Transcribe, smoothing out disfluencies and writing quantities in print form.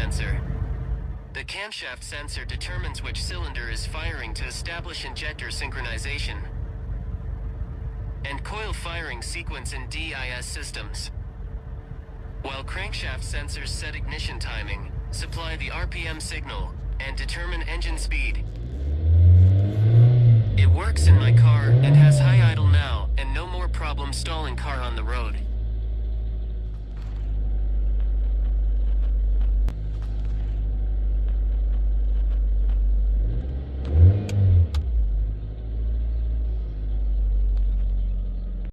sensor. The camshaft sensor determines which cylinder is firing to establish injector synchronization and coil firing sequence in DIS systems. While crankshaft sensors set ignition timing, supply the RPM signal, and determine engine speed. It works in my car and has high idle now and no more problem stalling car on the road.